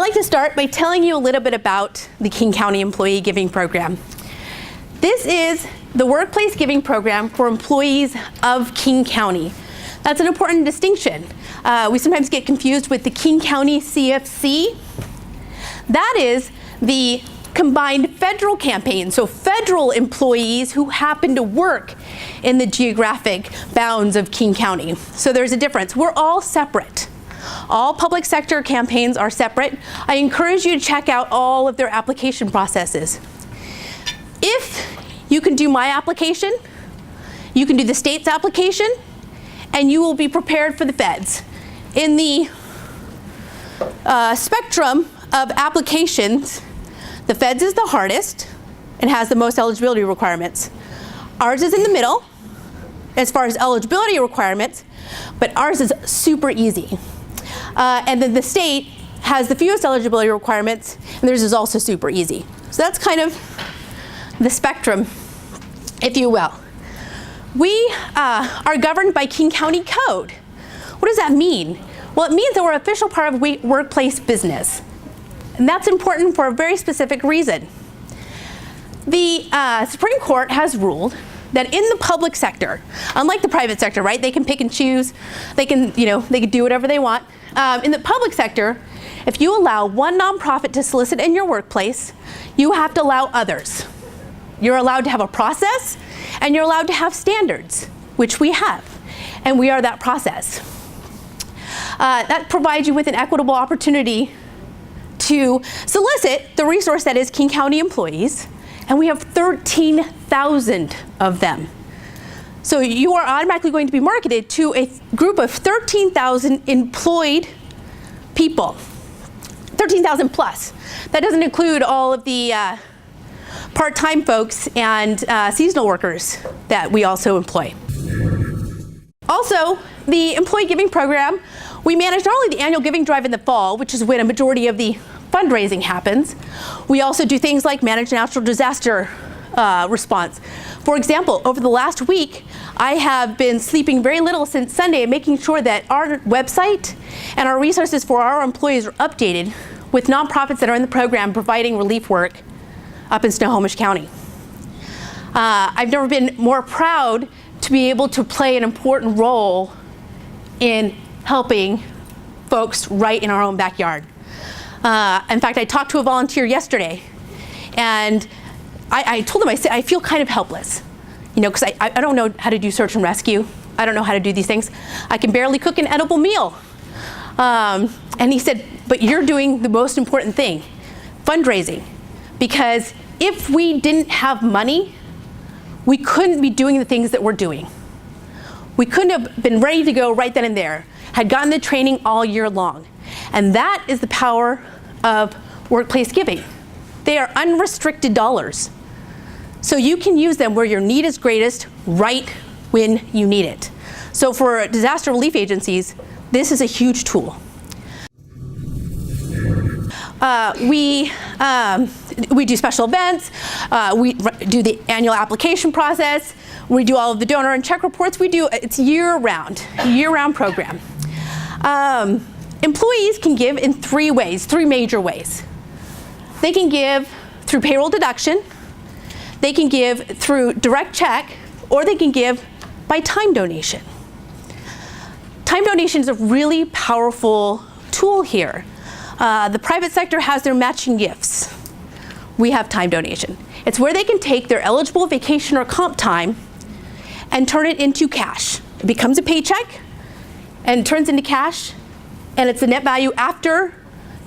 like to start by telling you a little bit about the King County Employee Giving Program. This is the workplace giving program for employees of King County. That's an important distinction. We sometimes get confused with the King County CFC. That is the combined federal campaign, so federal employees who happen to work in the geographic bounds of King County. So there's a difference. We're all separate. All public sector campaigns are separate. I encourage you to check out all of their application processes. If you can do my application, you can do the state's application, and you will be prepared for the feds. In the spectrum of applications, the feds is the hardest and has the most eligibility requirements. Ours is in the middle as far as eligibility requirements, but ours is super easy. And then the state has the fewest eligibility requirements, and theirs is also super easy. So that's kind of the spectrum, if you will. We are governed by King County Code. What does that mean? Well, it means that we're an official part of workplace business. And that's important for a very specific reason. The Supreme Court has ruled that in the public sector, unlike the private sector, right? They can pick and choose. They can, they can do whatever they want. In the public sector, if you allow one nonprofit to solicit in your workplace, you have to allow others. You're allowed to have a process, and you're allowed to have standards, which we have, and we are that process. That provides you with an equitable opportunity to solicit the resource that is King County employees, and we have 13,000 of them. So you are automatically going to be marketed to a group of 13,000 employed people, 13,000 plus. That doesn't include all of the part-time folks and seasonal workers that we also employ. Also, the employee giving program, we manage not only the annual giving drive in the fall, which is when a majority of the fundraising happens, we also do things like manage natural disaster response. For example, over the last week, I have been sleeping very little since Sunday and making sure that our website and our resources for our employees are updated with nonprofits that are in the program providing relief work up in Snohomish County. I've never been more proud to be able to play an important role in helping folks right in our own backyard. In fact, I talked to a volunteer yesterday, and I told him, I said, I feel kind of helpless, because I don't know how to do search and rescue. I don't know how to do these things. I can barely cook an edible meal. And he said, but you're doing the most important thing, fundraising. Because if we didn't have money, we couldn't be doing the things that we're doing. We couldn't have been ready to go right then and there, had gotten the training all year long. And that is the power of workplace giving. They are unrestricted dollars. So you can use them where your need is greatest, right when you need it. So for disaster relief agencies, this is a huge tool. We do special events, we do the annual application process, we do all of the donor and check reports. It's year-round program. Employees can give in three major ways. They can give through payroll deduction, they can give through direct check, or they can give by time donation. Time donation is a really powerful tool here. The private sector has their matching gifts. We have time donation. It's where they can take their eligible vacation or comp time and turn it into cash. It becomes a paycheck and turns into cash, and it's the net value after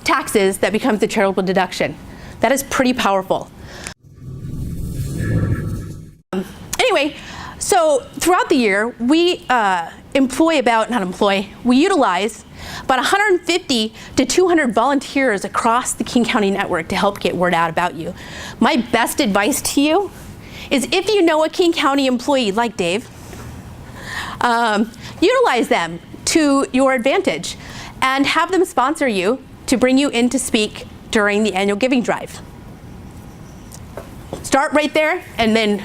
taxes that becomes the charitable deduction. That is pretty powerful. Anyway, so throughout the year, we utilize about 150 to 200 volunteers across the King County network to help get word out about you. My best advice to you is if you know a King County employee like Dave, utilize them to your advantage and have them sponsor you to bring you in to speak during the annual giving drive. Start right there and then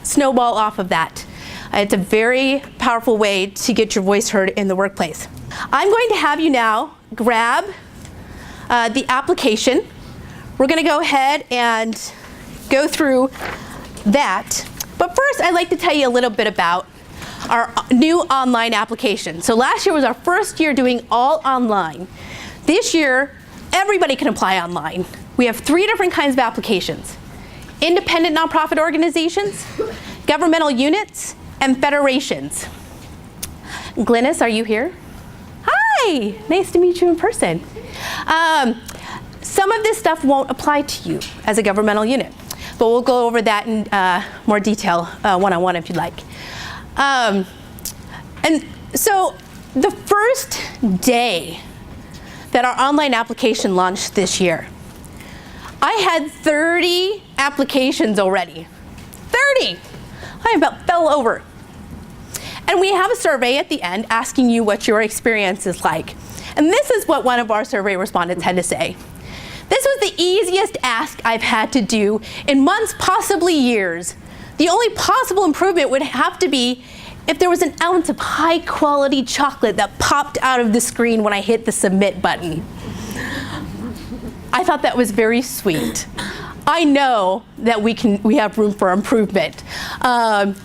snowball off of that. It's a very powerful way to get your voice heard in the workplace. I'm going to have you now grab the application. We're going to go ahead and go through that. But first, I'd like to tell you a little bit about our new online application. So last year was our first year doing all online. This year, everybody can apply online. We have 3 different kinds of applications: independent nonprofit organizations, governmental units, and federations. Glynis, are you here? Hi, nice to meet you in person. Some of this stuff won't apply to you as a governmental unit, but we'll go over that in more detail one-on-one if you'd like. And so the first day that our online application launched this year, I had 30 applications already. 30! I about fell over. And we have a survey at the end asking you what your experience is like. And this is what one of our survey respondents had to say. This was the easiest ask I've had to do in months, possibly years. The only possible improvement would have to be if there was an ounce of high-quality chocolate that popped out of the screen when I hit the submit button. I thought that was very sweet. I know that we have room for improvement. And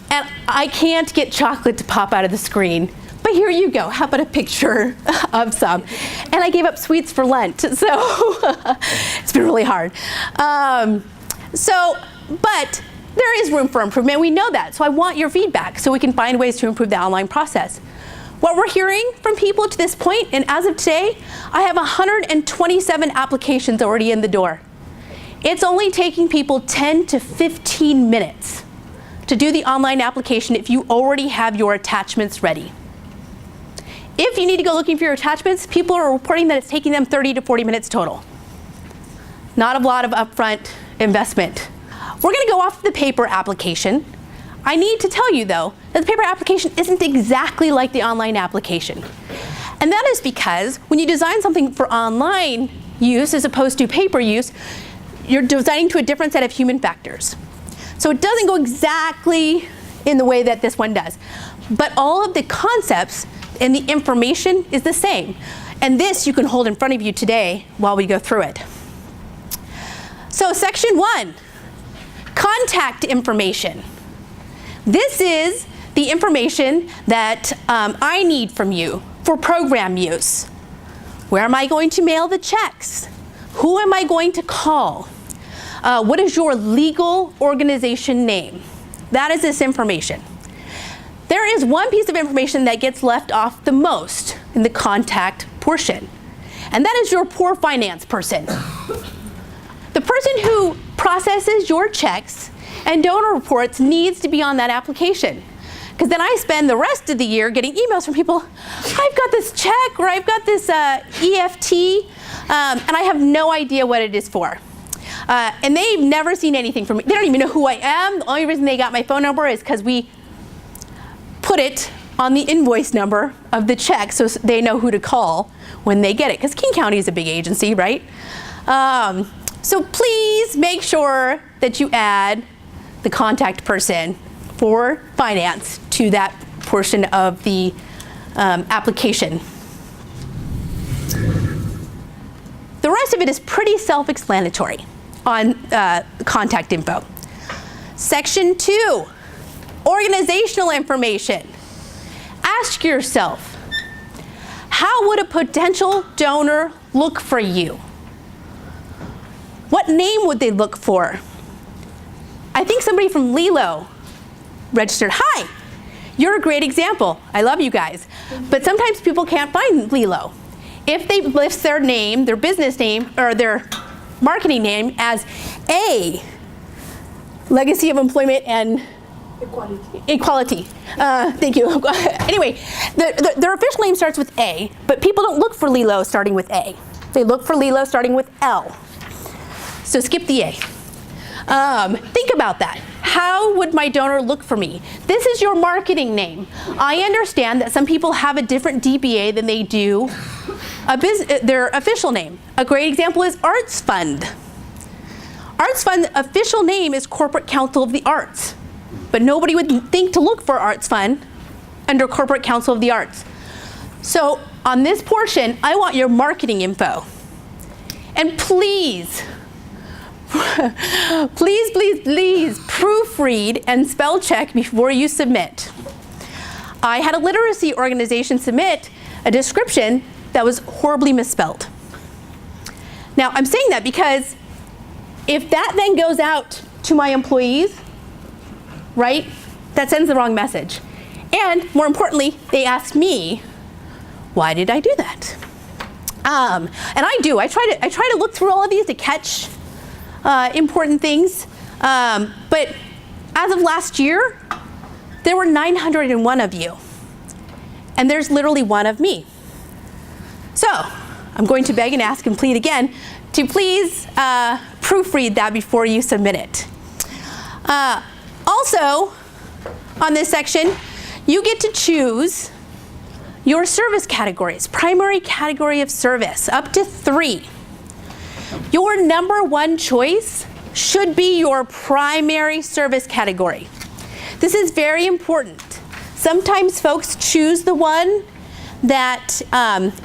I can't get chocolate to pop out of the screen. But here you go. How about a picture of some? And I gave up sweets for Lent, so it's been really hard. But there is room for improvement. We know that. So I want your feedback so we can find ways to improve the online process. What we're hearing from people to this point, and as of today, I have 127 applications already in the door. It's only taking people 10 to 15 minutes to do the online application if you already have your attachments ready. If you need to go looking for your attachments, people are reporting that it's taking them 30 to 40 minutes total. Not a lot of upfront investment. We're going to go off the paper application. I need to tell you, though, that the paper application isn't exactly like the online application. And that is because when you design something for online use as opposed to paper use, you're designing to a different set of human factors. So it doesn't go exactly in the way that this one does. But all of the concepts and the information is the same. And this you can hold in front of you today while we go through it. So section 1, contact information. This is the information that I need from you for program use. Where am I going to mail the checks? Who am I going to call? What is your legal organization name? That is this information. There is one piece of information that gets left off the most in the contact portion, and that is your poor finance person. The person who processes your checks and donor reports needs to be on that application. Because then I spend the rest of the year getting emails from people, I've got this check or I've got this EFT, and I have no idea what it is for. And they've never seen anything from me. They don't even know who I am. The only reason they got my phone number is because we put it on the invoice number of the check so they know who to call when they get it. Because King County is a big agency, right? So please make sure that you add the contact person for finance to that portion of the application. The rest of it is pretty self-explanatory on contact info. Section 2, organizational information. Ask yourself, how would a potential donor look for you? What name would they look for? I think somebody from Lilo registered. Hi, you're a great example. I love you guys. But sometimes people can't find Lilo. If they list their name, their business name, or their marketing name as A, Legacy of Employment and Equality. Thank you. Anyway, their official name starts with A, but people don't look for Lilo starting with A. They look for Lilo starting with L. So skip the A. Think about that. How would my donor look for me? This is your marketing name. I understand that some people have a different DBA than they do their official name. A great example is Arts Fund. Arts Fund official name is Corporate Council of the Arts, but nobody would think to look for Arts Fund under Corporate Council of the Arts. So on this portion, I want your marketing info. And please, please proofread and spell check before you submit. I had a literacy organization submit a description that was horribly misspelled. Now, I'm saying that because if that then goes out to my employees, right, that sends the wrong message. And more importantly, they ask me, why did I do that? And I try to look through all of these to catch important things. But as of last year, there were 901 of you. And there's literally one of me. So I'm going to beg and ask and plead again to please proofread that before you submit it. Also, on this section, you get to choose your service categories, primary category of service, up to 3. Your number 1 choice should be your primary service category. This is very important. Sometimes folks choose the one that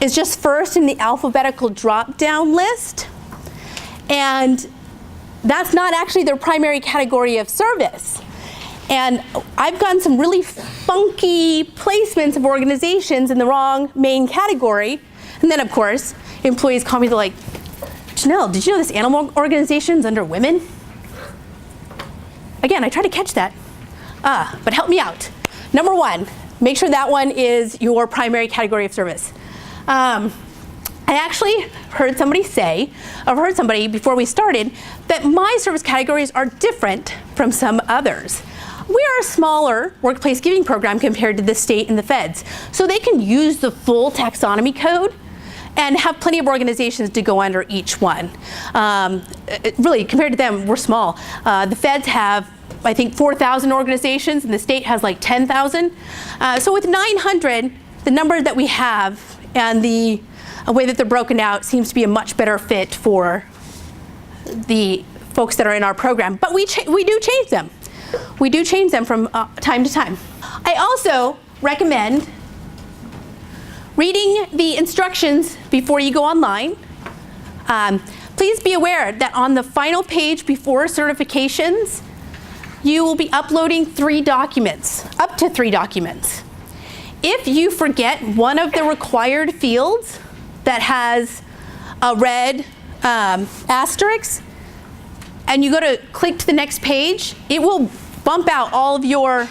is just first in the alphabetical drop-down list, and that's not actually their primary category of service. And I've gotten some really funky placements of organizations in the wrong main category. And then, of course, employees call me, they're like, Janelle, did you know this animal organization's under women? Again, I try to catch that, but help me out. Number 1, make sure that one is your primary category of service. I actually heard somebody before we started that my service categories are different from some others. We are a smaller workplace giving program compared to the state and the feds, so they can use the full taxonomy code and have plenty of organizations to go under each one. Really, compared to them, we're small. The feds have, I think, 4,000 organizations, and the state has like 10,000. So with 900, the number that we have and the way that they're broken out seems to be a much better fit for the folks that are in our program. But we do change them. We do change them from time to time. I also recommend reading the instructions before you go online. Please be aware that on the final page before certifications, you will be uploading 3 documents, up to 3 documents. If you forget one of the required fields that has a red asterisk, and you go to click to the next page, it will bump out all of your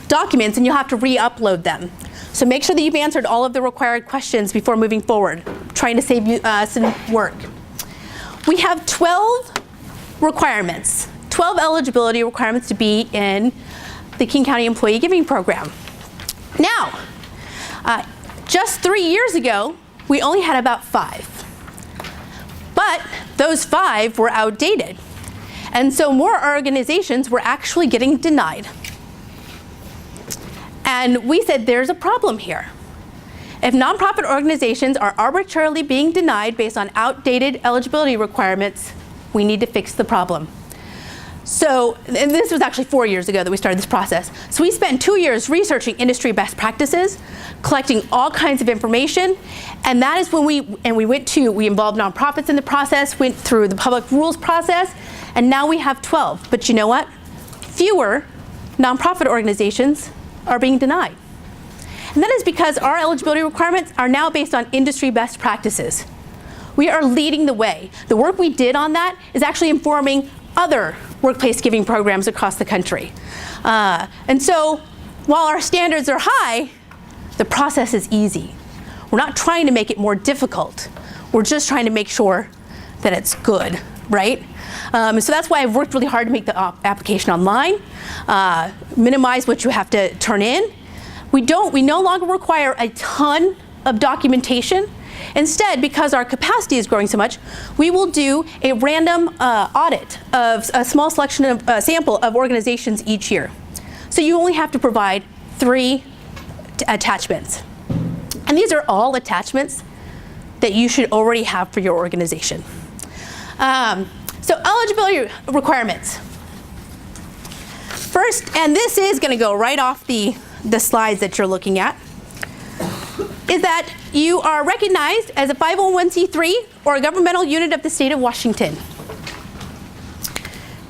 documents and you'll have to re-upload them. So make sure that you've answered all of the required questions before moving forward, trying to save you some work. We have 12 requirements, 12 eligibility requirements to be in the King County Employee Giving Program. Now, just 3 years ago, we only had about 5. But those 5 were outdated. And so more organizations were actually getting denied. And we said there's a problem here. If nonprofit organizations are arbitrarily being denied based on outdated eligibility requirements, we need to fix the problem. So, and this was actually 4 years ago that we started this process. So we spent 2 years researching industry best practices, collecting all kinds of information, and that is when we involved nonprofits in the process, went through the public rules process, and now we have 12. But you know what? Fewer nonprofit organizations are being denied. And that is because our eligibility requirements are now based on industry best practices. We are leading the way. The work we did on that is actually informing other workplace giving programs across the country. And so while our standards are high, the process is easy. We're not trying to make it more difficult. We're just trying to make sure that it's good, right? So that's why I've worked really hard to make the application online, minimize what you have to turn in. We no longer require a ton of documentation. Instead, because our capacity is growing so much, we will do a random audit of a small selection of sample of organizations each year. So you only have to provide 3 attachments. And these are all attachments that you should already have for your organization. So eligibility requirements. First, and this is going to go right off the slides that you're looking at. is that you are recognized as a 501c3 or a governmental unit of the state of Washington.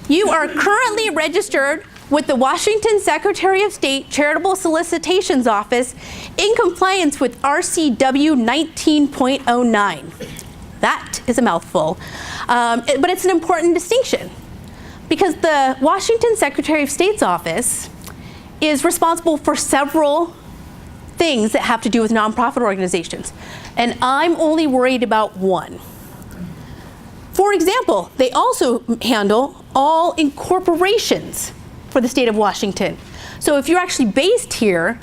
You are currently registered with the Washington Secretary of State Charitable Solicitations Office in compliance with RCW 19.09. That is a mouthful, but it's an important distinction because the Washington Secretary of State's office is responsible for several things that have to do with nonprofit organizations, and I'm only worried about one. For example, they also handle all incorporations for the state of Washington. So if you're actually based here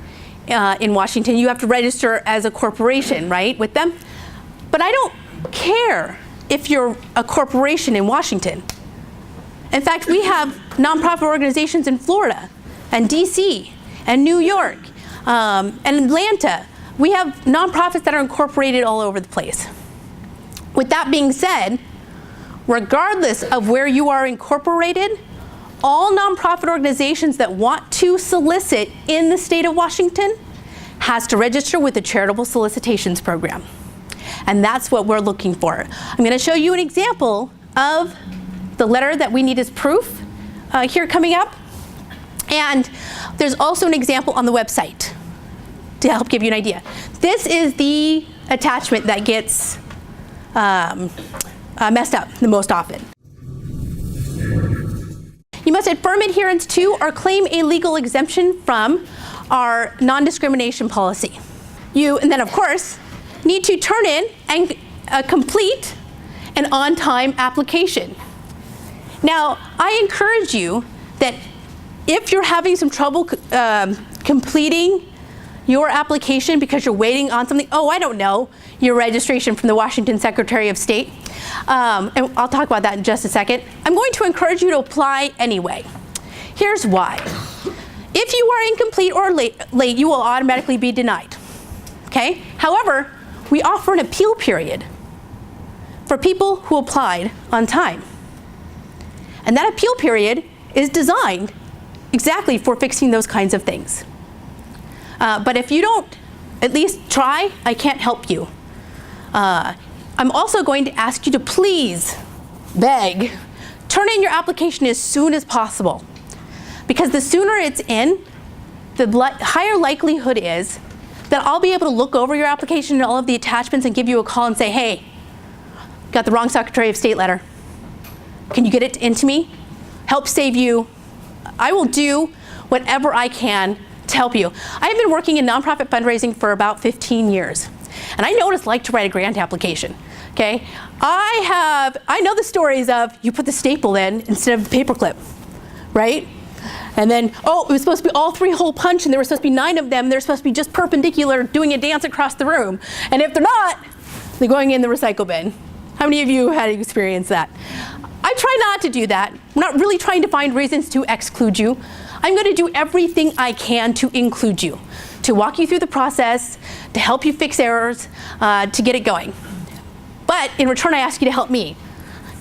in Washington, you have to register as a corporation, right, with them? But I don't care if you're a corporation in Washington. In fact, we have nonprofit organizations in Florida and DC and New York and Atlanta. We have nonprofits that are incorporated all over the place. With that being said, regardless of where you are incorporated, all nonprofit organizations that want to solicit in the state of Washington has to register with the Charitable Solicitations Program. And that's what we're looking for. I'm going to show you an example of the letter that we need as proof here coming up. And there's also an example on the website to help give you an idea. This is the attachment that gets messed up the most often. You must affirm adherence to or claim a legal exemption from our non-discrimination policy. You, and then of course, need to turn in and complete an on-time application. Now, I encourage you that if you're having some trouble completing your application because you're waiting on something, I don't know, your registration from the Washington Secretary of State, and I'll talk about that in just a second, I'm going to encourage you to apply anyway. Here's why. If you are incomplete or late, you will automatically be denied. Okay? However, we offer an appeal period for people who applied on time. And that appeal period is designed exactly for fixing those kinds of things. But if you don't at least try, I can't help you. I'm also going to ask you to please, beg, turn in your application as soon as possible. Because the sooner it's in, the higher likelihood is that I'll be able to look over your application and all of the attachments and give you a call and say, hey, got the wrong Secretary of State letter. Can you get it into me? Help save you. I will do whatever I can to help you. I have been working in nonprofit fundraising for about 15 years. And I know what it's like to write a grant application, okay? I know the stories of you put the staple in instead of the paperclip, right? And then, it was supposed to be all 3 hole punch and there were supposed to be 9 of them. They're supposed to be just perpendicular doing a dance across the room. And if they're not, they're going in the recycle bin. How many of you had experienced that? I try not to do that. I'm not really trying to find reasons to exclude you. I'm going to do everything I can to include you, to walk you through the process, to help you fix errors, to get it going. But in return, I ask you to help me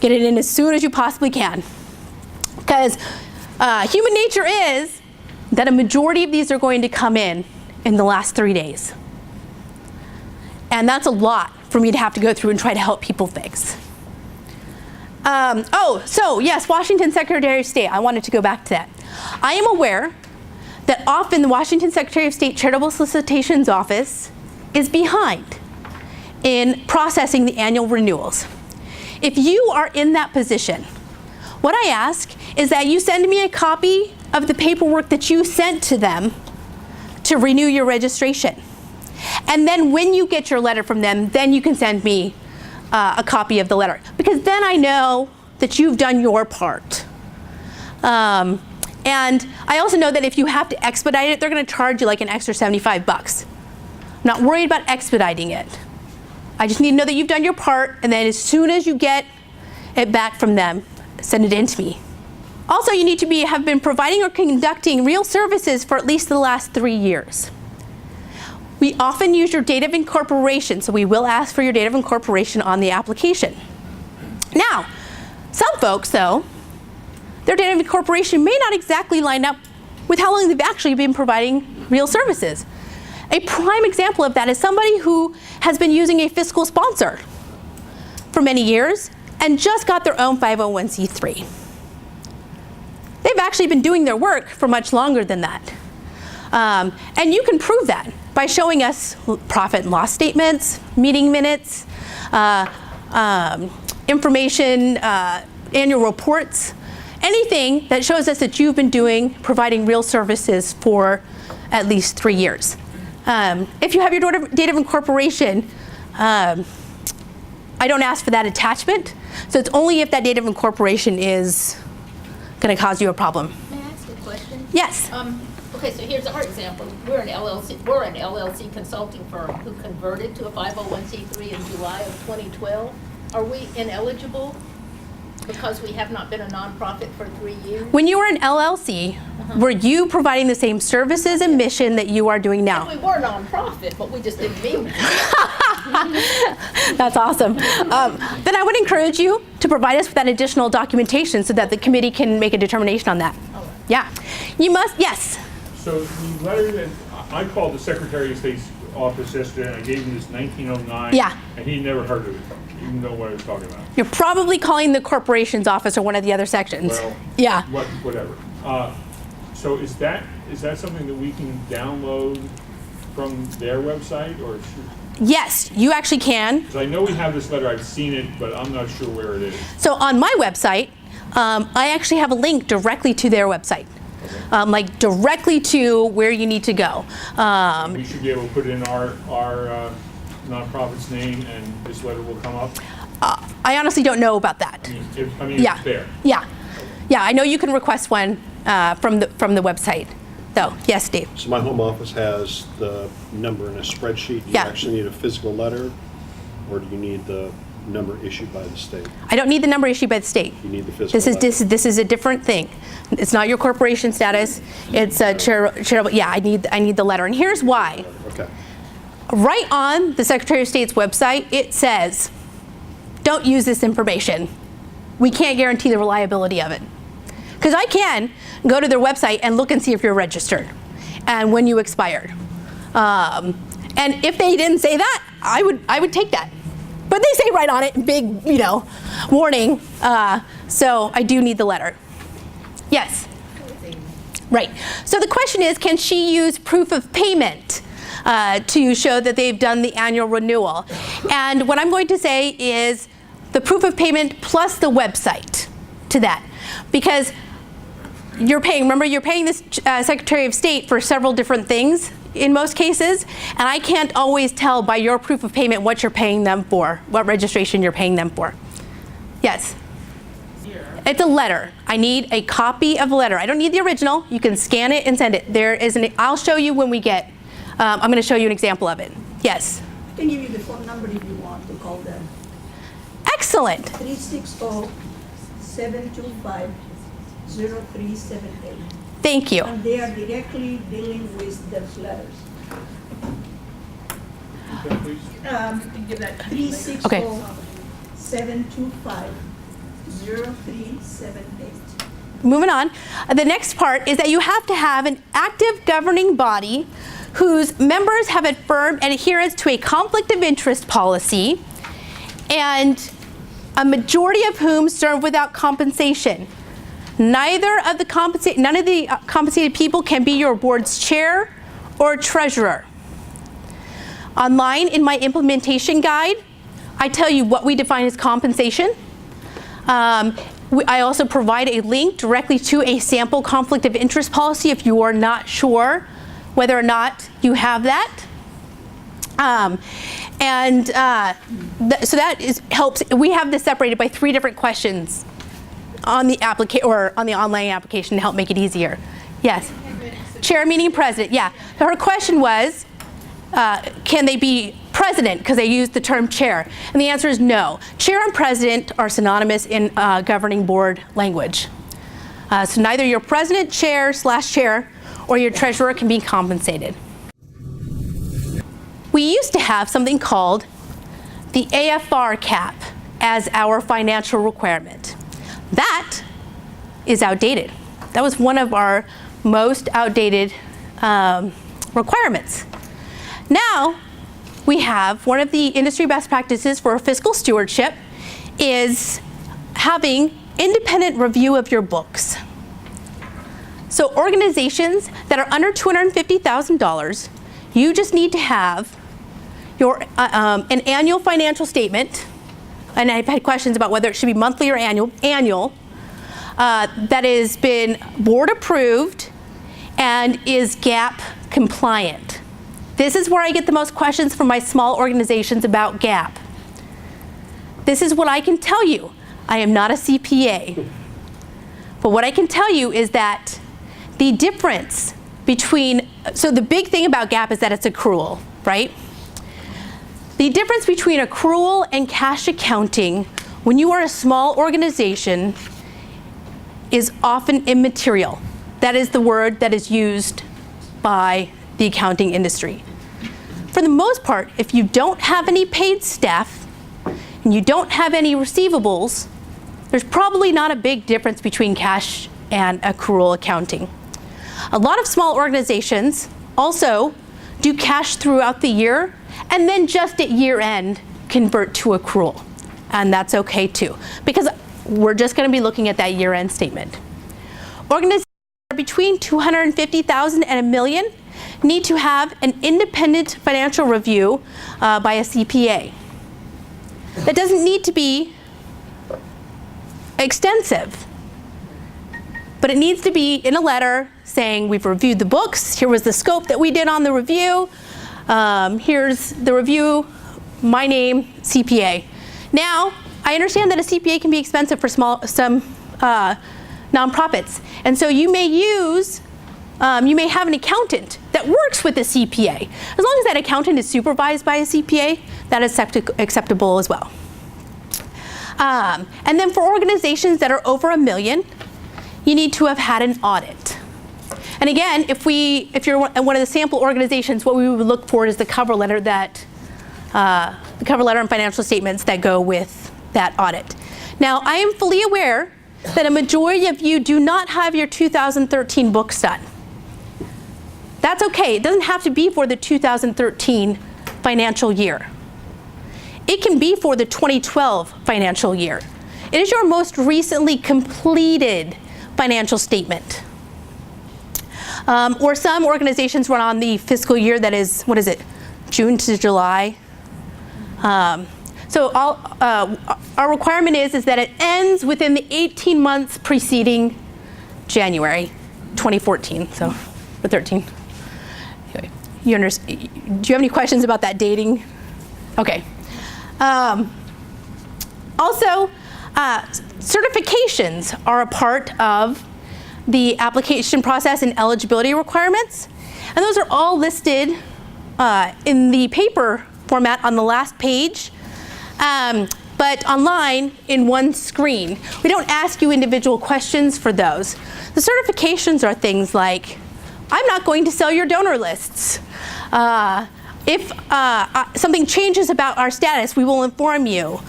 get it in as soon as you possibly can. Because human nature is that a majority of these are going to come in the last 3 days. And that's a lot for me to have to go through and try to help people fix. So yes, Washington Secretary of State, I wanted to go back to that. I am aware that often the Washington Secretary of State Charitable Solicitations Office is behind in processing the annual renewals. If you are in that position, what I ask is that you send me a copy of the paperwork that you sent to them to renew your registration. And then when you get your letter from them, then you can send me a copy of the letter. Because then I know that you've done your part. And I also know that if you have to expedite it, they're going to charge you like an extra $75. I'm not worried about expediting it. I just need to know that you've done your part, and then as soon as you get it back from them, send it in to me. Also, you need to have been providing or conducting real services for at least the last 3 years. We often use your date of incorporation, so we will ask for your date of incorporation on the application. Now, some folks, though, their date of incorporation may not exactly line up with how long they've actually been providing real services. A prime example of that is somebody who has been using a fiscal sponsor for many years and just got their own 501c3. They've actually been doing their work for much longer than that. And you can prove that by showing us profit and loss statements, meeting minutes, information, annual reports, anything that shows us that you've been providing real services for at least 3 years. If you have your date of incorporation, I don't ask for that attachment, so it's only if that date of incorporation is going to cause you a problem. May I ask a question? Yes. Okay, so here's our example. We're an LLC consulting firm who converted to a 501c3 in July of 2012. Are we ineligible because we have not been a nonprofit for 3 years? When you were an LLC, were you providing the same services and mission that you are doing now? We were nonprofit, but we just didn't mean that. That's awesome. Then I would encourage you to provide us with that additional documentation so that the committee can make a determination on that. All right. Yeah. You must, yes. So the letter that, I called the Secretary of State's office yesterday, and I gave him this 1909. Yeah. And he never heard of it, even know what I was talking about. You're probably calling the corporation's office or one of the other sections. Well, yeah. Whatever. So is that something that we can download from their website, or Yes, you actually can. because I know we have this letter, I've seen it, but I'm not sure where it is. So on my website, I actually have a link directly to their website. Okay. Like directly to where you need to go. We should be able to put in our nonprofit's name, and this letter will come up. I honestly don't know about that. I mean, Yeah. it's there. Yeah. Yeah, I know you can request one from the website, though. Yes, Dave. So my home office has the number in a spreadsheet. Do you Yeah. actually need a physical letter, or do you need the number issued by the state? I don't need the number issued by the state. You need the physical This is letter. this is a different thing. It's not your corporation status. It's a charitable. Yeah, I need the letter, and here's why. Okay. Right on the Secretary of State's website, it says, "Don't use this information. We can't guarantee the reliability of it." Because I can go to their website and look and see if you're registered and when you expired. And if they didn't say that, I would take that. But they say right on it, big, warning. So I do need the letter. Yes. Right. So the question is, can she use proof of payment to show that they've done the annual renewal? And what I'm going to say is the proof of payment plus the website to that. Because you're paying this Secretary of State for several different things in most cases, and I can't always tell by your proof of payment what you're paying them for, what registration you're paying them for. Yes? It's a letter. I need a copy of the letter. I don't need the original. You can scan it and send it. I'll show you when we get, I'm going to show you an example of it. Yes? I can give you the phone number if you want to call them. Excellent. 360-725-0378. Thank you. And they are directly dealing with those letters. Okay, please. 360-725-0378. Moving on. The next part is that you have to have an active governing body whose members have affirmed adherence to a conflict of interest policy, and a majority of whom serve without compensation. None of the compensated people can be your board's chair or treasurer. Online in my implementation guide, I tell you what we define as compensation. I also provide a link directly to a sample conflict of interest policy if you are not sure whether or not you have that. So that helps. We have this separated by 3 different questions on the on the online application to help make it easier. Yes. Chair, meaning president. Yeah. So her question was, can they be president because they used the term chair? And the answer is no. Chair and president are synonymous in governing board language. So neither your president, chair, /chair, or your treasurer can be compensated. We used to have something called the AFR cap as our financial requirement. That is outdated. That was one of our most outdated requirements. Now, we have one of the industry best practices for fiscal stewardship is having independent review of your books. So organizations that are under $250,000, you just need to have your an annual financial statement, and I've had questions about whether it should be monthly or annual, that has been board approved and is GAAP compliant. This is where I get the most questions from my small organizations about GAAP. This is what I can tell you. I am not a CPA. But what I can tell you is that the difference between, so the big thing about GAAP is that it's accrual, right? The difference between accrual and cash accounting when you are a small organization is often immaterial. That is the word that is used by the accounting industry. For the most part, if you don't have any paid staff and you don't have any receivables, there's probably not a big difference between cash and accrual accounting. A lot of small organizations also do cash throughout the year and then just at year end convert to accrual. And that's okay too, because we're just going to be looking at that year end statement. Organizations that are between $250,000 and $1 million need to have an independent financial review by a CPA. That doesn't need to be extensive, but it needs to be in a letter saying we've reviewed the books, here was the scope that we did on the review, here's the review, my name, CPA. Now, I understand that a CPA can be expensive for some nonprofits, and so you may use, you may have an accountant that works with a CPA. As long as that accountant is supervised by a CPA, that is acceptable as well. And then for organizations that are over $1 million, you need to have had an audit. And again, if you're one of the sample organizations, what we would look for is the cover letter and financial statements that go with that audit. Now, I am fully aware that a majority of you do not have your 2013 books done. That's okay. It doesn't have to be for the 2013 financial year. It can be for the 2012 financial year. It is your most recently completed financial statement. Or some organizations run on the fiscal year that is, what is it, June to July. So our requirement is that it ends within the 18 months preceding January 2014, so, or 13. Anyway, do you have any questions about that dating? Okay. Also, certifications are a part of the application process and eligibility requirements. And those are all listed in the paper format on the last page, but online in one screen. We don't ask you individual questions for those. The certifications are things like, I'm not going to sell your donor lists. If something changes about our status, we will inform you.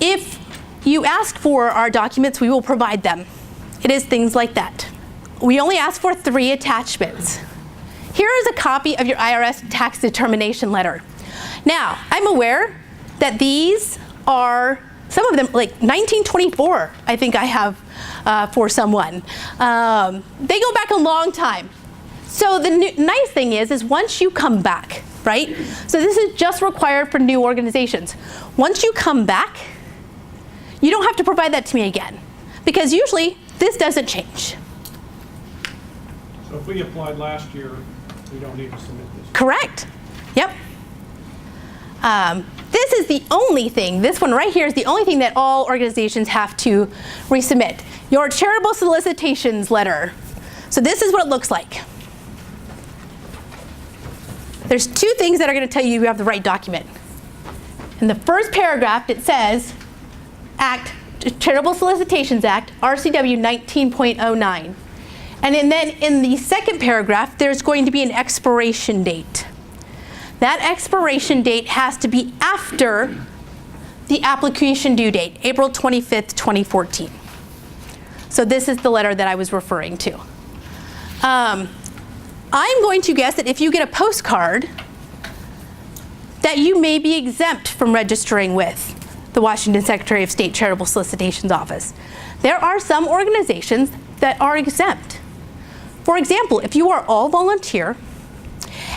If you ask for our documents, we will provide them. It is things like that. We only ask for 3 attachments. Here is a copy of your IRS tax determination letter. Now, I'm aware that these are, some of them, like 1924, I think I have for someone. They go back a long time. So the nice thing is once you come back, right? So this is just required for new organizations. Once you come back, you don't have to provide that to me again, because usually this doesn't change. So if we applied last year, we don't need to submit this? Correct. Yep. This is the only thing, this one right here is the only thing that all organizations have to resubmit. Your charitable solicitations letter. So this is what it looks like. There's 2 things that are going to tell you you have the right document. In the first paragraph, it says, Charitable Solicitations Act, RCW 19.09. And then in the second paragraph, there's going to be an expiration date. That expiration date has to be after the application due date, April 25th, 2014. So this is the letter that I was referring to. I'm going to guess that if you get a postcard that you may be exempt from registering with the Washington Secretary of State Charitable Solicitations Office. There are some organizations that are exempt. For example, if you are all volunteer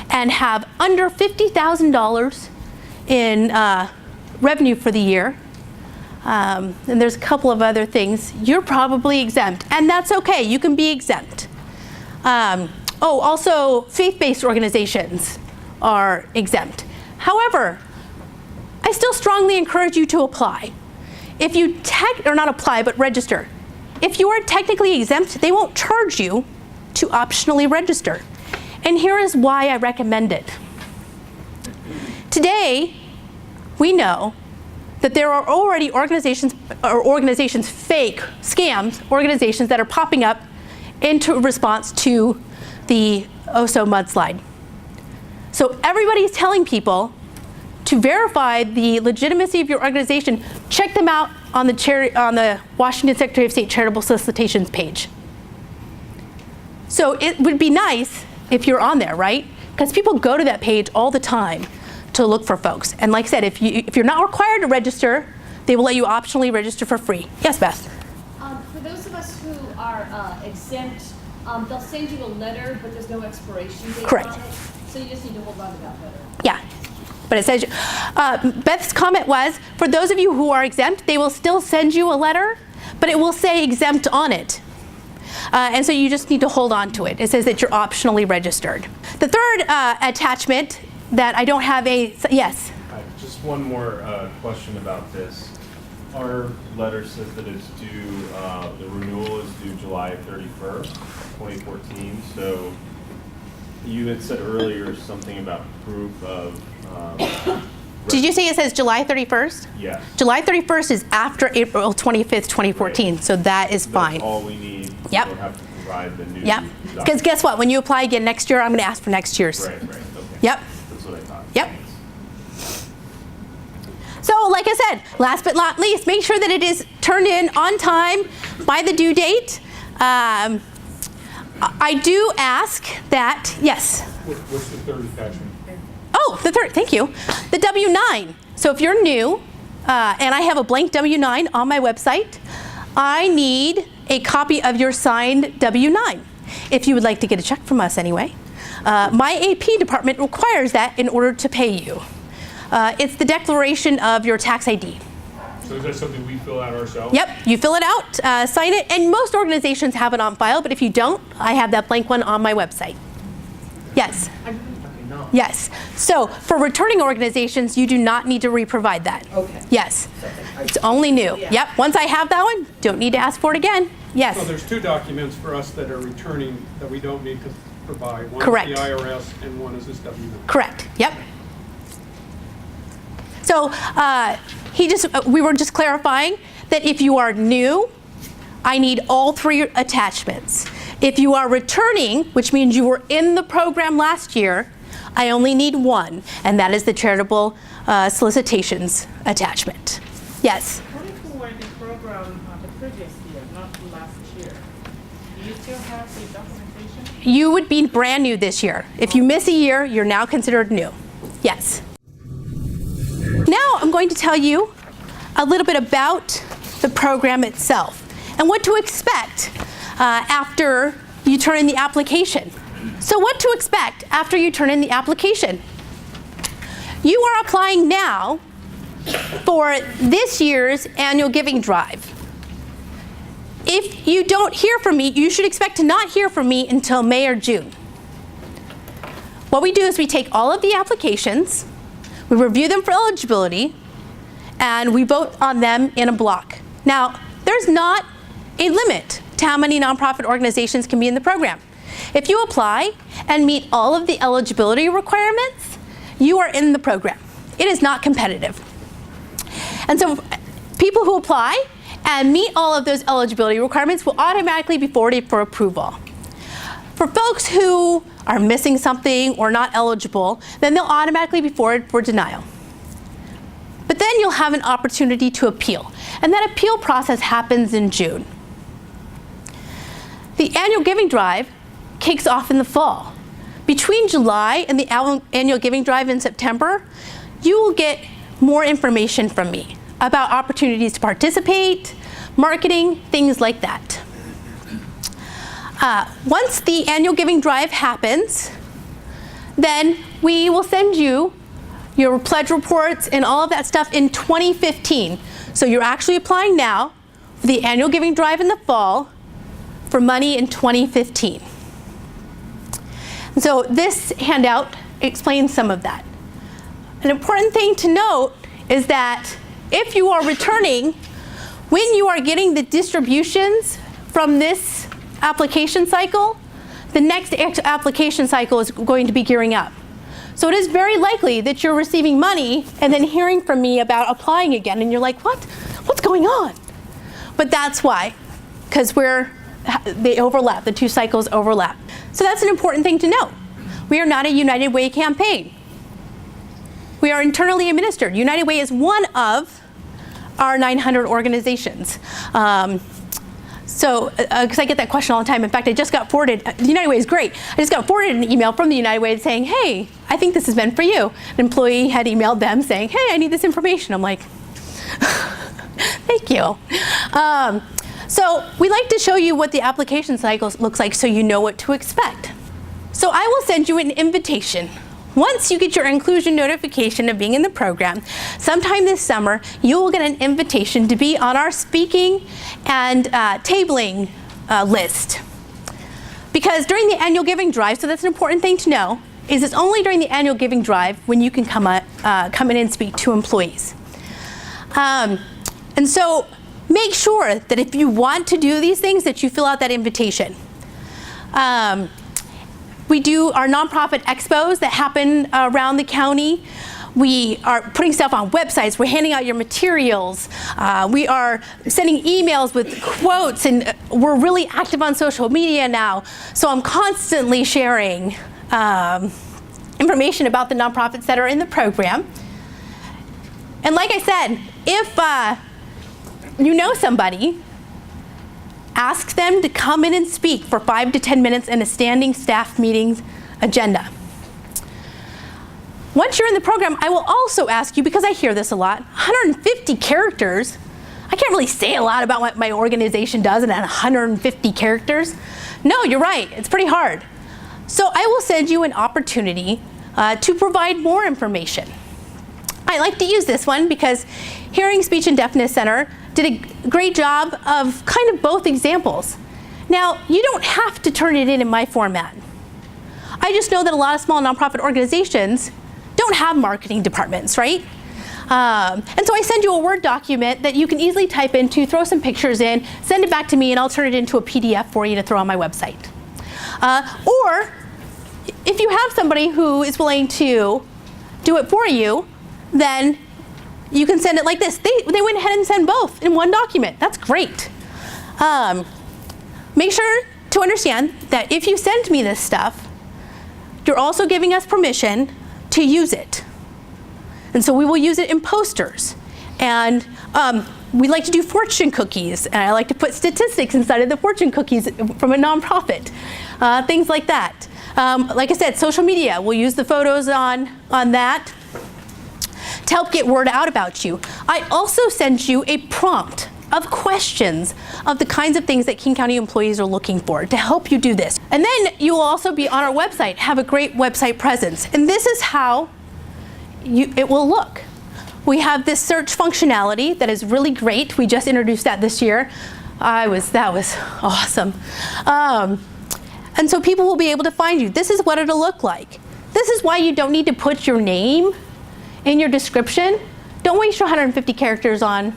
and have under $50,000 in revenue for the year, and there's a couple of other things, you're probably exempt, and that's okay, you can be exempt. Also faith-based organizations are exempt. However, I still strongly encourage you to apply. If you or not apply, but register. If you are technically exempt, they won't charge you to optionally register. And here is why I recommend it. Today, we know that there are already organizations, fake scams, organizations that are popping up into response to the Oso mudslide. So everybody's telling people to verify the legitimacy of your organization, check them out on the Washington Secretary of State Charitable Solicitations page. So it would be nice if you're on there, right? Because people go to that page all the time to look for folks. And like I said, if you're not required to register, they will let you optionally register for free. Yes, Beth? For those of us who are exempt, they'll send you a letter, but there's no expiration date Correct. on it. So you just need to hold on to that letter. Yeah. But it says, Beth's comment was, for those of you who are exempt, they will still send you a letter, but it will say exempt on it. And so you just need to hold on to it. It says that you're optionally registered. The third attachment that I don't have yes? Just one more question about this. Our letter says that it's due, the renewal is due July 31st, 2014. So you had said earlier something about proof of... Did you say it says July 31st? Yes. July 31st is after April 25th, 2014, Right. so that is fine. That's all we need. Yep. We'll have to provide the new... Yep. Because guess what? When you apply again next year, I'm going to ask for next year's. Right, okay. Yep. That's what I thought. Yep. Thanks. So like I said, last but not least, make sure that it is turned in on time by the due date. I do ask that, yes? What's the third attachment? Oh, the third, thank you. The W-9. So if you're new, and I have a blank W-9 on my website, I need a copy of your signed W-9, if you would like to get a check from us anyway. My AP department requires that in order to pay you. It's the declaration of your tax ID. So is that something we fill out ourselves? Yep, you fill it out, sign it, and most organizations have it on file, but if you don't, I have that blank one on my website. Yes? Yes. So for returning organizations, you do not need to reprovide that. Okay. Yes. It's only new. Yep. Once I have that one, don't need to ask for it again. Yes. So there's two documents for us that are returning that we don't need to provide. One Correct. is the IRS and one is this W-9. Correct. Yep. So we were just clarifying that if you are new, I need all three attachments. If you are returning, which means you were in the program last year, I only need one, and that is the charitable solicitations attachment. Yes? What if we were in the program the previous year, not last year? Do you still have the documentation? You would be brand new this year. If you miss a year, you're now considered new. Yes. Now I'm going to tell you a little bit about the program itself and what to expect after you turn in the application. So what to expect after you turn in the application? You are applying now for this year's annual giving drive. If you don't hear from me, you should expect to not hear from me until May or June. What we do is we take all of the applications, we review them for eligibility, and we vote on them in a block. Now, there's not a limit to how many nonprofit organizations can be in the program. If you apply and meet all of the eligibility requirements, you are in the program. It is not competitive. And so people who apply and meet all of those eligibility requirements will automatically be forwarded for approval. For folks who are missing something or not eligible, then they'll automatically be forwarded for denial. But then you'll have an opportunity to appeal, and that appeal process happens in June. The annual giving drive kicks off in the fall. Between July and the annual giving drive in September, you will get more information from me about opportunities to participate, marketing, things like that. Once the annual giving drive happens, then we will send you your pledge reports and all of that stuff in 2015. So you're actually applying now for the annual giving drive in the fall for money in 2015. And so this handout explains some of that. An important thing to note is that if you are returning, when you are getting the distributions from this application cycle, the next application cycle is going to be gearing up. So it is very likely that you're receiving money and then hearing from me about applying again, and you're like, what? What's going on? But that's why, because they overlap, the two cycles overlap. So that's an important thing to note. We are not a United Way campaign. We are internally administered. United Way is one of our 900 organizations. Because I get that question all the time. In fact, I just got forwarded, the United Way is great. I just got forwarded an email from the United Way saying, hey, I think this is meant for you. An employee had emailed them saying, hey, I need this information. I'm like, thank you. So we like to show you what the application cycle looks like so you know what to expect. So I will send you an invitation. Once you get your inclusion notification of being in the program, sometime this summer, you will get an invitation to be on our speaking and tabling list. Because during the annual giving drive, so that's an important thing to know, is it's only during the annual giving drive when you can come in and speak to employees. And so make sure that if you want to do these things, that you fill out that invitation. We do our nonprofit expos that happen around the county. We are putting stuff on websites. We're handing out your materials. We are sending emails with quotes, and we're really active on social media now. So I'm constantly sharing information about the nonprofits that are in the program. And like I said, if you know somebody, ask them to come in and speak for 5 to 10 minutes in a standing staff meeting agenda. Once you're in the program, I will also ask you, because I hear this a lot, 150 characters. I can't really say a lot about what my organization does in 150 characters. No, you're right, it's pretty hard. So I will send you an opportunity to provide more information. I like to use this one because Hearing, Speech, and Deafness Center did a great job of kind of both examples. Now, you don't have to turn it in my format. I just know that a lot of small nonprofit organizations don't have marketing departments, right? And so I send you a Word document that you can easily type into, throw some pictures in, send it back to me, and I'll turn it into a PDF for you to throw on my website. Or if you have somebody who is willing to do it for you, then you can send it like this. They went ahead and sent both in one document. That's great. Make sure to understand that if you send me this stuff, you're also giving us permission to use it. And so we will use it in posters. And we like to do fortune cookies. And I like to put statistics inside of the fortune cookies from a nonprofit. Things like that. Like I said, social media. We'll use the photos on that to help get word out about you. I also send you a prompt of questions of the kinds of things that King County employees are looking for to help you do this. And then you will also be on our website, have a great website presence. And this is how it will look. We have this search functionality that is really great. We just introduced that this year. That was awesome. And so people will be able to find you. This is what it'll look like. This is why you don't need to put your name in your description. Don't waste your 150 characters on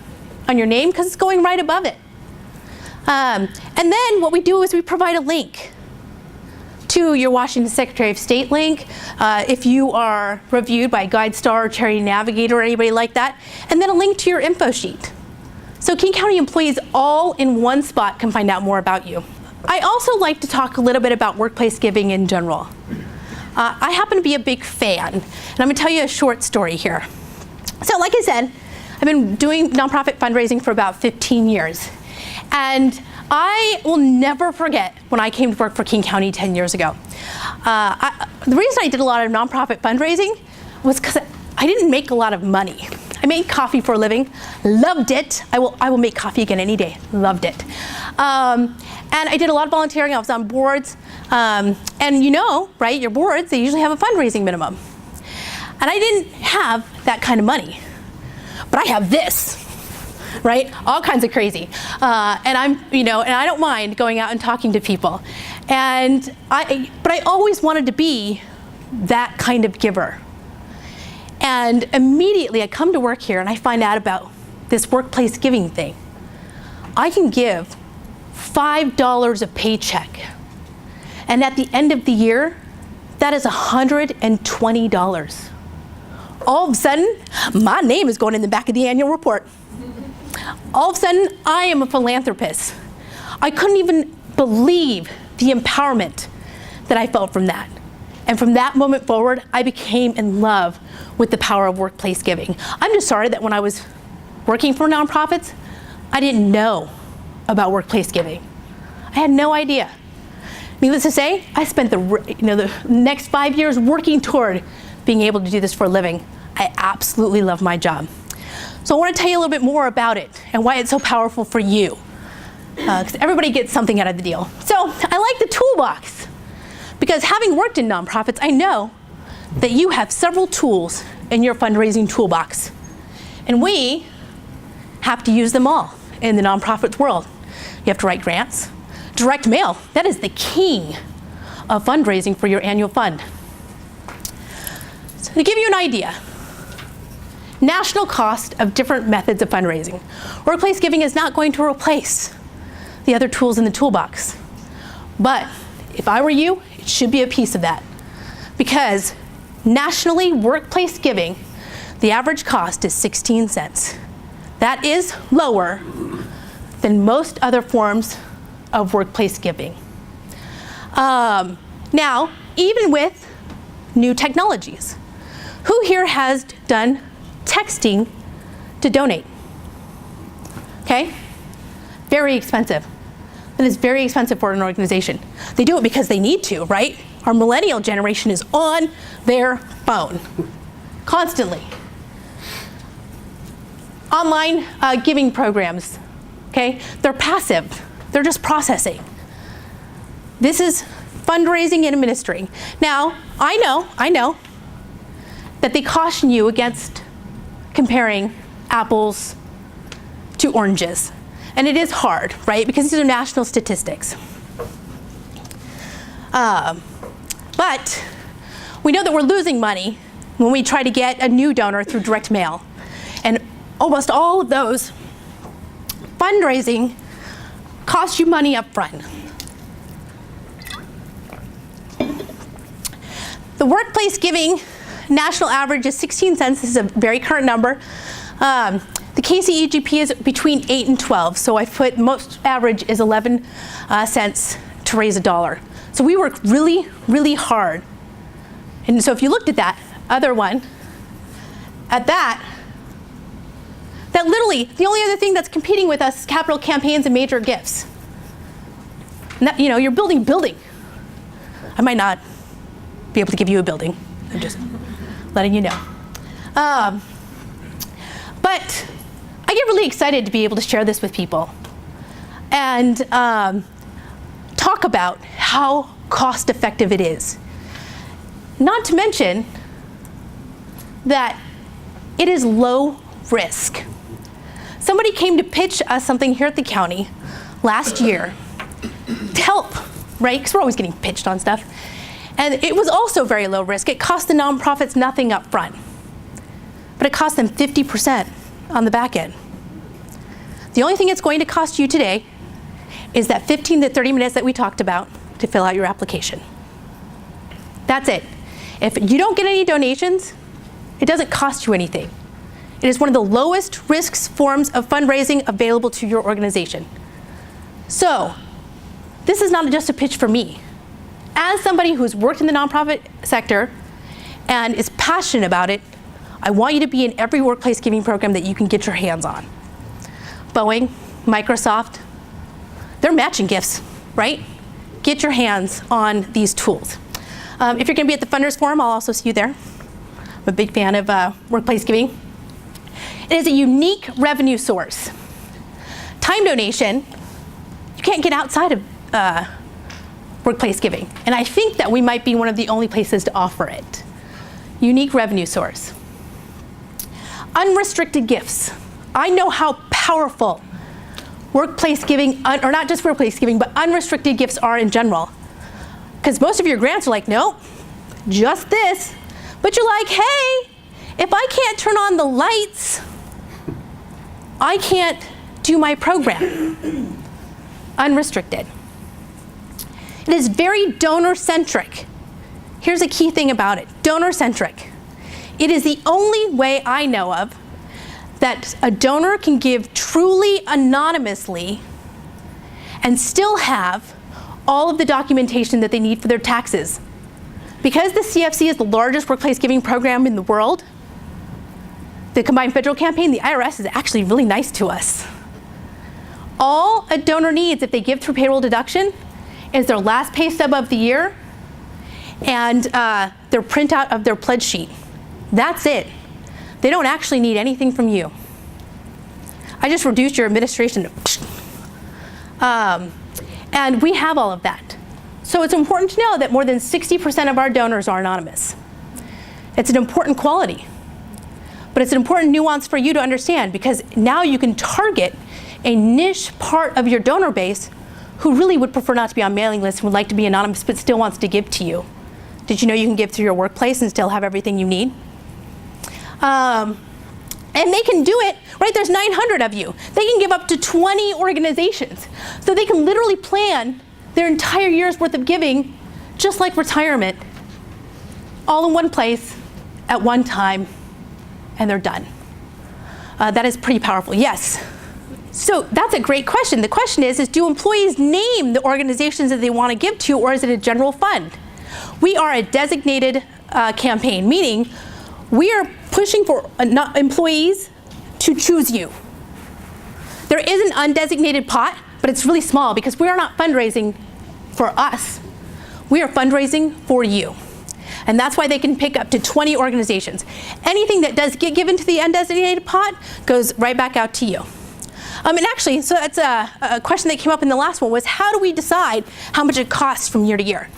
your name, because it's going right above it. And then what we do is we provide a link to your Washington Secretary of State link, if you are reviewed by GuideStar or Charity Navigator or anybody like that, and then a link to your info sheet. So King County employees all in one spot can find out more about you. I also like to talk a little bit about workplace giving in general. I happen to be a big fan, and I'm going to tell you a short story here. So like I said, I've been doing nonprofit fundraising for about 15 years. And I will never forget when I came to work for King County 10 years ago. The reason I did a lot of nonprofit fundraising was because I didn't make a lot of money. I made coffee for a living, loved it. I will make coffee again any day, loved it. And I did a lot of volunteering, I was on boards. And you know, right, your boards, they usually have a fundraising minimum. And I didn't have that kind of money, but I have this, right? All kinds of crazy. And I don't mind going out and talking to people. But I always wanted to be that kind of giver. And immediately I come to work here and I find out about this workplace giving thing. I can give $5 a paycheck. And at the end of the year, that is $120. All of a sudden, my name is going in the back of the annual report. All of a sudden, I am a philanthropist. I couldn't even believe the empowerment that I felt from that. And from that moment forward, I became in love with the power of workplace giving. I'm just sorry that when I was working for nonprofits, I didn't know about workplace giving. I had no idea. Needless to say, I spent the next 5 years working toward being able to do this for a living. I absolutely love my job. So I want to tell you a little bit more about it and why it's so powerful for you. Because everybody gets something out of the deal. So I like the toolbox. Because having worked in nonprofits, I know that you have several tools in your fundraising toolbox. And we have to use them all in the nonprofit world. You have to write grants. Direct mail, that is the king of fundraising for your annual fund. So to give you an idea, national cost of different methods of fundraising. Workplace giving is not going to replace the other tools in the toolbox. But if I were you, it should be a piece of that. Because nationally, workplace giving, the average cost is 16 cents. That is lower than most other forms of workplace giving. Now, even with new technologies, who here has done texting to donate? Okay? Very expensive. That is very expensive for an organization. They do it because they need to, right? Our millennial generation is on their phone constantly. Online giving programs, okay? They're passive. They're just processing. This is fundraising and administering. Now, I know that they caution you against comparing apples to oranges. And it is hard, right? Because these are national statistics. But we know that we're losing money when we try to get a new donor through direct mail. And almost all of those fundraising costs you money up front. The workplace giving national average is 16 cents. This is a very current number. The KCEGP is between 8 and 12, so I put most average is 11 cents to raise $1. So we work really, really hard. And so if you looked at that other one, at that literally, the only other thing that's competing with us is capital campaigns and major gifts. And that, you're building. I might not be able to give you a building. I'm just letting you know. But I get really excited to be able to share this with people and talk about how cost effective it is. Not to mention that it is low risk. Somebody came to pitch us something here at the county last year to help, right? Because we're always getting pitched on stuff. And it was also very low risk. It cost the nonprofits nothing up front, but it cost them 50% on the back end. The only thing it's going to cost you today is that 15 to 30 minutes that we talked about to fill out your application. That's it. If you don't get any donations, it doesn't cost you anything. It is one of the lowest risks forms of fundraising available to your organization. So, this is not just a pitch for me. As somebody who's worked in the nonprofit sector and is passionate about it, I want you to be in every workplace giving program that you can get your hands on. Boeing, Microsoft, they're matching gifts, right? Get your hands on these tools. If you're going to be at the Funders Forum, I'll also see you there. a big fan of workplace giving. It is a unique revenue source. Time donation, you can't get outside of workplace giving. And I think that we might be one of the only places to offer it. Unique revenue source. Unrestricted gifts. I know how powerful workplace giving, or not just workplace giving, but unrestricted gifts are in general. Because most of your grants are like, nope, just this. But you're like, hey, if I can't turn on the lights, I can't do my program. Unrestricted. It is very donor-centric. Here's a key thing about it, donor-centric. It is the only way I know of that a donor can give truly anonymously and still have all of the documentation that they need for their taxes. Because the CFC is the largest workplace giving program in the world, the Combined Federal Campaign, the IRS is actually really nice to us. All a donor needs if they give through payroll deduction is their last pay stub of the year and their printout of their pledge sheet. That's it. They don't actually need anything from you. I just reduced your administration to and we have all of that. So it's important to know that more than 60% of our donors are anonymous. It's an important quality. But it's an important nuance for you to understand because now you can target a niche part of your donor base who really would prefer not to be on mailing lists and would like to be anonymous but still wants to give to you. Did you know you can give through your workplace and still have everything you need? And they can do it, right? There's 900 of you. They can give up to 20 organizations. So they can literally plan their entire year's worth of giving, just like retirement, all in one place at one time, and they're done. That is pretty powerful. Yes. So that's a great question. The question is do employees name the organizations that they want to give to, or is it a general fund? We are a designated campaign, meaning we are pushing for employees to choose you. There is an undesignated pot, but it's really small because we are not fundraising for us. We are fundraising for you. And that's why they can pick up to 20 organizations. Anything that does get given to the undesignated pot goes right back out to you. And actually, so that's a question that came up in the last one was how do we decide how much it costs from year to year?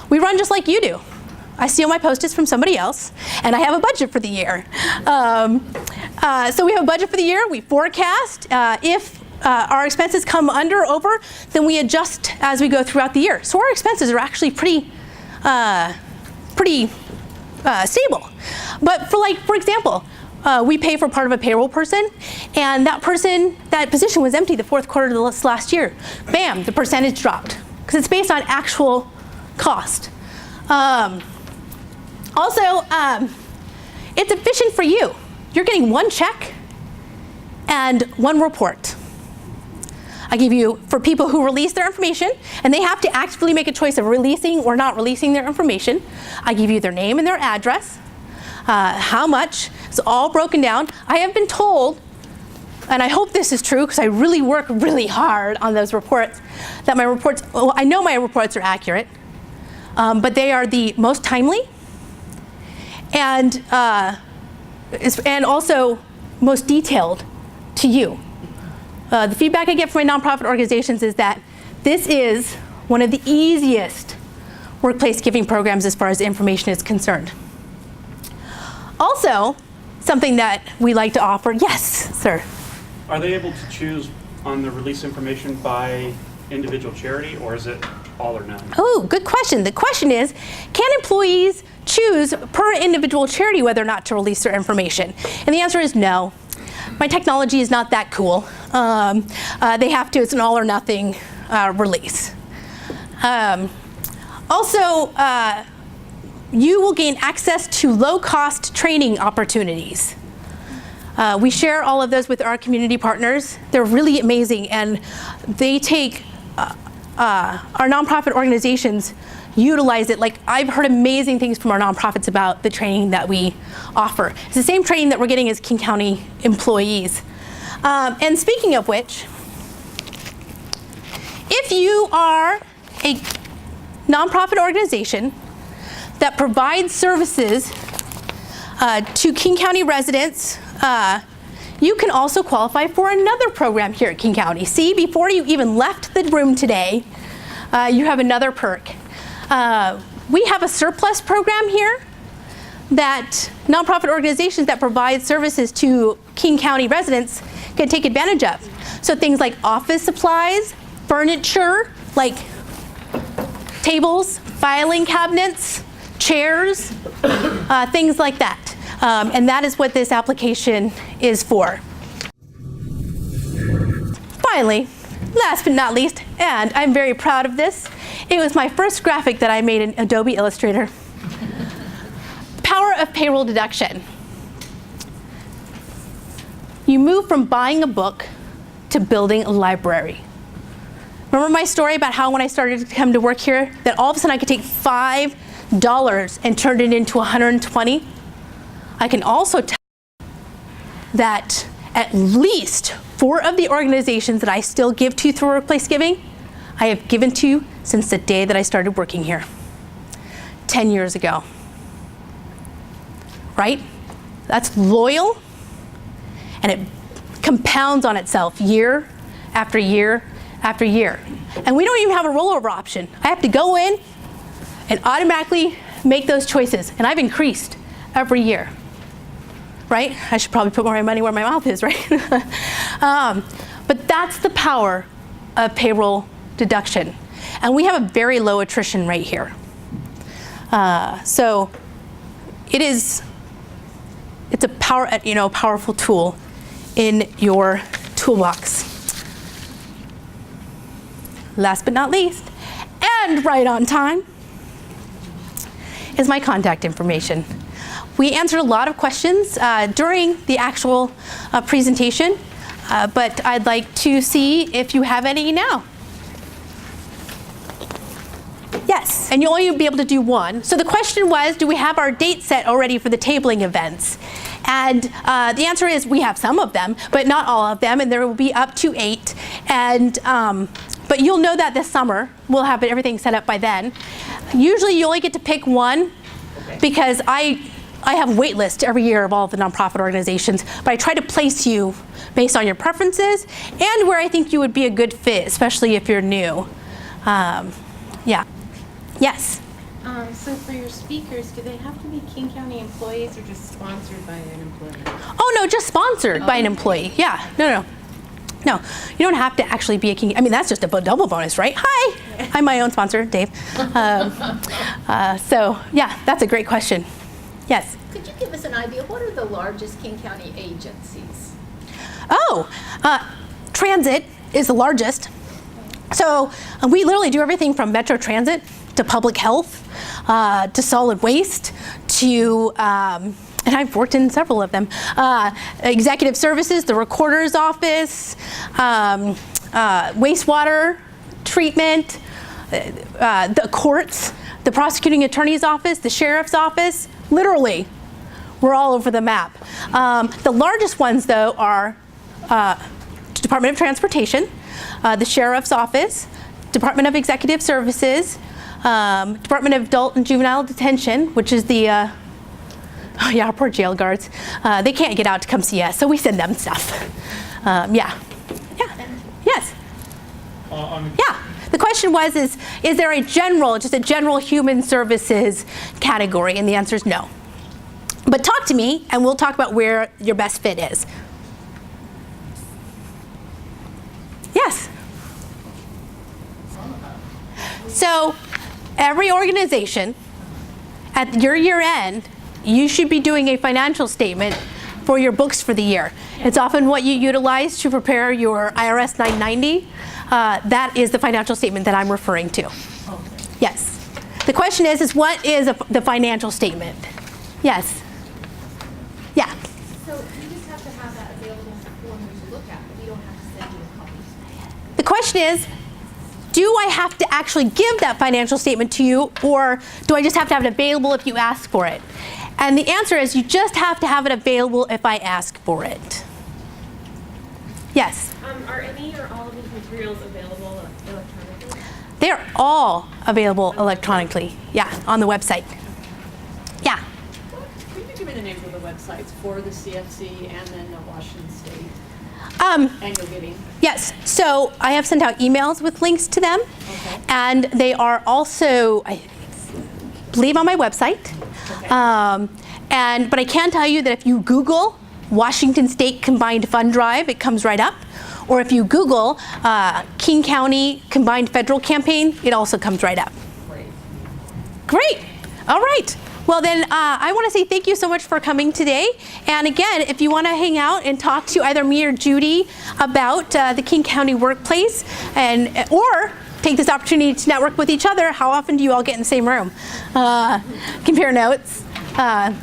We run just like you do. I steal my Post-its from somebody else, and I have a budget for the year. So we have a budget for the year. We forecast. If our expenses come under or over, then we adjust as we go throughout the year. So our expenses are actually pretty stable. But for example, we pay for part of a payroll person, and that position was empty the fourth quarter of this last year. Bam, the percentage dropped because it's based on actual cost. Also, it's efficient for you. You're getting one check and one report. I give you, for people who release their information, and they have to actively make a choice of releasing or not releasing their information, I give you their name and their address, how much, it's all broken down. I have been told, and I hope this is true because I really work really hard on those reports, that my reports, well, I know my reports are accurate, but they are the most timely and also most detailed to you. The feedback I get from my nonprofit organizations is that this is one of the easiest workplace giving programs as far as information is concerned. Also, something that we like to offer, yes, sir. Are they able to choose on the release information by individual charity, or is it all or none? Oh, good question. The question is, can employees choose per individual charity whether or not to release their information? And the answer is no. My technology is not that cool. They have to, it's an all or nothing release. Also, you will gain access to low-cost training opportunities. We share all of those with our community partners. They're really amazing, and they take our nonprofit organizations utilize it. Like, I've heard amazing things from our nonprofits about the training that we offer. It's the same training that we're getting as King County employees. And speaking of which, if you are a nonprofit organization that provides services To King County residents, you can also qualify for another program here at King County. See, before you even left the room today, you have another perk. We have a surplus program here that nonprofit organizations that provide services to King County residents can take advantage of. So things like office supplies, furniture, like tables, filing cabinets, chairs, things like that. And that is what this application is for. Finally, last but not least, and I'm very proud of this, it was my first graphic that I made in Adobe Illustrator. Power of payroll deduction. You move from buying a book to building a library. Remember my story about how when I started to come to work here, that all of a sudden I could take $5 and turn it into $120? I can also tell you that at least 4 of the organizations that I still give to through Workplace Giving, I have given to since the day that I started working here, 10 years ago. Right? That's loyal, and it compounds on itself year after year after year. And we don't even have a rollover option. I have to go in and automatically make those choices, and I've increased every year. Right? I should probably put more of my money where my mouth is, right? But that's the power of payroll deduction. And we have a very low attrition rate here. So it's a powerful tool in your toolbox. Last but not least, and right on time, is my contact information. We answered a lot of questions during the actual presentation, but I'd like to see if you have any now. Yes, and you'll only be able to do one. So the question was, do we have our date set already for the tabling events? And the answer is we have some of them, but not all of them, and there will be up to 8. And but you'll know that this summer. We'll have everything set up by then. Usually you only get to pick one, because I have wait lists every year of all of the nonprofit organizations, but I try to place you based on your preferences and where I think you would be a good fit, especially if you're new. Yeah. Yes? So for your speakers, do they have to be King County employees or just sponsored by an employer? Oh, no, just sponsored by an employee. Yeah, no. No, you don't have to actually be a King. I mean, that's just a double bonus, right? Hi, I'm my own sponsor, Dave. So, yeah, that's a great question. Yes? Could you give us an idea, what are the largest King County agencies? Oh, transit is the largest. So we literally do everything from Metro Transit to public health, to solid waste, to, and I've worked in several of them, executive services, the recorder's office, wastewater treatment, the courts, the prosecuting attorney's office, the sheriff's office. Literally, we're all over the map. The largest ones, though, are Department of Transportation, the Sheriff's Office, Department of Executive Services, Department of Adult and Juvenile Detention, which is the, oh yeah, our poor jail guards. They can't get out to come see us, so we send them stuff. Yeah. Yes. Yeah. The question was, is there just a general human services category? And the answer is no. But talk to me, and we'll talk about where your best fit is. Yes? So, every organization, at your year end, you should be doing a financial statement for your books for the year. It's often what you utilize to prepare your IRS 990. That is the financial statement that I'm referring to. Yes. The question is what is the financial statement? Yes. Yeah. So you just have to have that available for them to look at, but you don't have to send you a copy. The question is, do I have to actually give that financial statement to you, or do I just have to have it available if you ask for it? And the answer is you just have to have it available if I ask for it. Yes? Are any or all of these materials available electronically? They're all available electronically, yeah, on the website. Yeah. Could you give an the names of the websites for the CFC and then the Washington State annual giving? Yes, so I have sent out emails with links to them, Okay. and they are also, I believe, on my website. But I can tell you that if you Google Washington State Combined Fund Drive, it comes right up. Or if you Google King County Combined Federal Campaign, it also comes right up. Great. Great. All right. Well, then I want to say thank you so much for coming today. And again, if you want to hang out and talk to either me or Judy about the King County workplace, or take this opportunity to network with each other, how often do you all get in the same room? Compare notes. And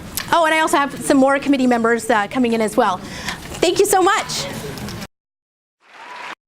I also have some more committee members coming in as well. Thank you so much.